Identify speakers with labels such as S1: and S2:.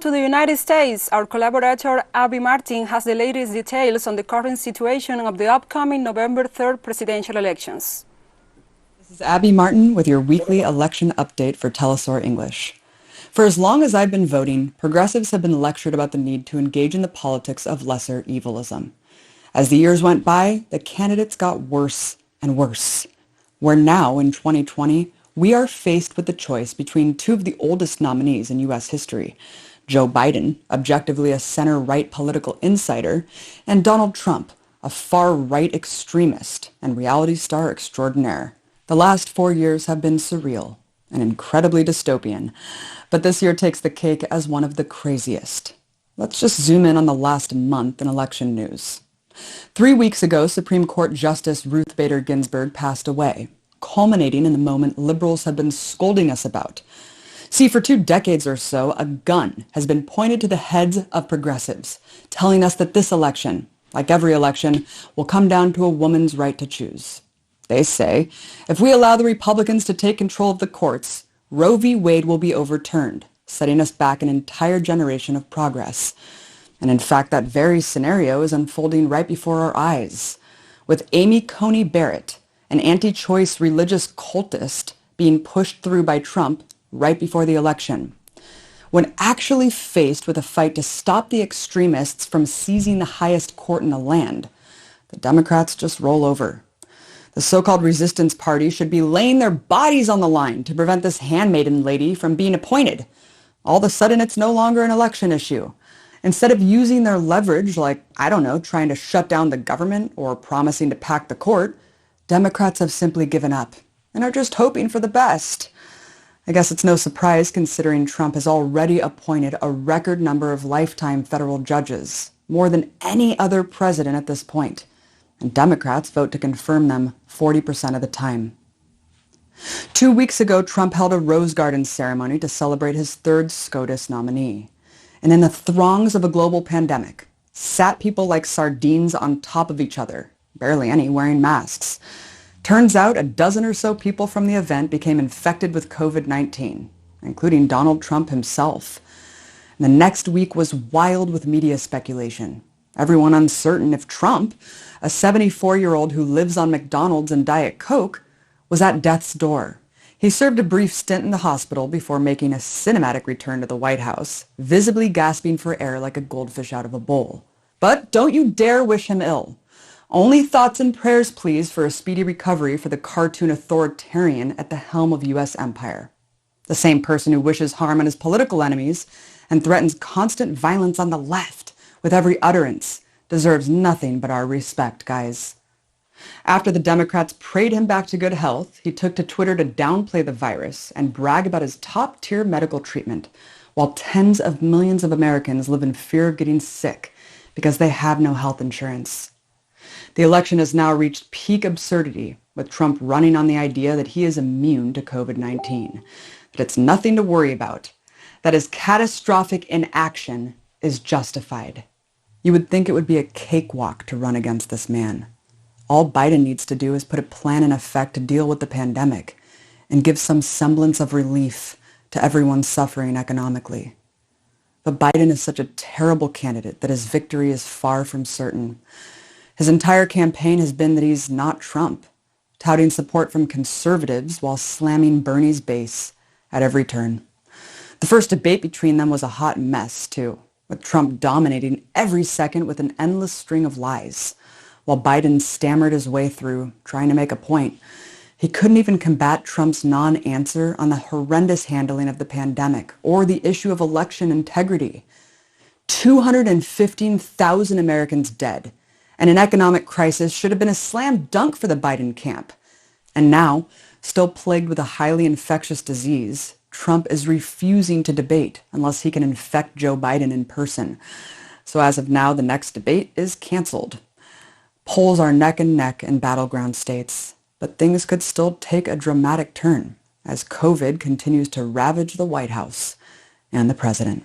S1: to the United States. Our collaborator Abby Martin has the latest details on the current situation of the upcoming November 3rd presidential elections.
S2: This is Abby Martin with your weekly election update for TeleSUR English. For as long as I've been voting, progressives have been lectured about the need to engage in the politics of lesser evilism. As the years went by, the candidates got worse and worse. Where now, in 2020, we are faced with the choice between two of the oldest nominees in U.S. history, Joe Biden, objectively a center-right political insider, and Donald Trump, a far-right extremist and reality star extraordinaire. The last 4 years have been surreal and incredibly dystopian, but this year takes the cake as one of the craziest. Let's just zoom in on the last month in election news. 3 weeks ago, Supreme Court Justice Ruth Bader Ginsburg passed away, culminating in the moment liberals have been scolding us about. See, for 2 decades or so, a gun has been pointed to the heads of progressives, telling us that this election, like every election, will come down to a woman's right to choose. They say, if we allow the Republicans to take control of the courts, Roe v. Wade will be overturned, setting us back an entire generation of progress. And in fact, that very scenario is unfolding right before our eyes, with Amy Coney Barrett, an anti-choice religious cultist, being pushed through by Trump right before the election. When actually faced with a fight to stop the extremists from seizing the highest court in the land, the Democrats just roll over. The so-called resistance party should be laying their bodies on the line to prevent this handmaiden lady from being appointed. All of a sudden, it's no longer an election issue. Instead of using their leverage, like, trying to shut down the government or promising to pack the court, Democrats have simply given up and are just hoping for the best. I guess it's no surprise considering Trump has already appointed a record number of lifetime federal judges, more than any other president at this point. And Democrats vote to confirm them 40% of the time. 2 weeks ago, Trump held a Rose Garden ceremony to celebrate his third SCOTUS nominee. And in the throngs of a global pandemic, sat people like sardines on top of each other, barely any wearing masks. Turns out a dozen or so people from the event became infected with COVID-19, including Donald Trump himself. And the next week was wild with media speculation. Everyone uncertain if Trump, a 74-year-old who lives on McDonald's and Diet Coke, was at death's door. He served a brief stint in the hospital before making a cinematic return to the White House, visibly gasping for air like a goldfish out of a bowl. But don't you dare wish him ill. Only thoughts and prayers, please, for a speedy recovery for the cartoon authoritarian at the helm of U.S. empire. The same person who wishes harm on his political enemies and threatens constant violence on the left with every utterance deserves nothing but our respect, guys. After the Democrats prayed him back to good health, he took to Twitter to downplay the virus and brag about his top-tier medical treatment, while tens of millions of Americans live in fear of getting sick because they have no health insurance. The election has now reached peak absurdity, with Trump running on the idea that he is immune to COVID-19, that it's nothing to worry about, that his catastrophic inaction is justified. You would think it would be a cakewalk to run against this man. All Biden needs to do is put a plan in effect to deal with the pandemic and give some semblance of relief to everyone suffering economically. But Biden is such a terrible candidate that his victory is far from certain. His entire campaign has been that he's not Trump, touting support from conservatives while slamming Bernie's base at every turn. The first debate between them was a hot mess, too, with Trump dominating every second with an endless string of lies, while Biden stammered his way through, trying to make a point. He couldn't even combat Trump's non-answer on the horrendous handling of the pandemic or the issue of election integrity. 215,000 Americans dead, and an economic crisis should have been a slam dunk for the Biden camp. And now, still plagued with a highly infectious disease, Trump is refusing to debate unless he can infect Joe Biden in person. So as of now, the next debate is canceled. Polls are neck and neck in battleground states, but things could still take a dramatic turn as COVID continues to ravage the White House and the president.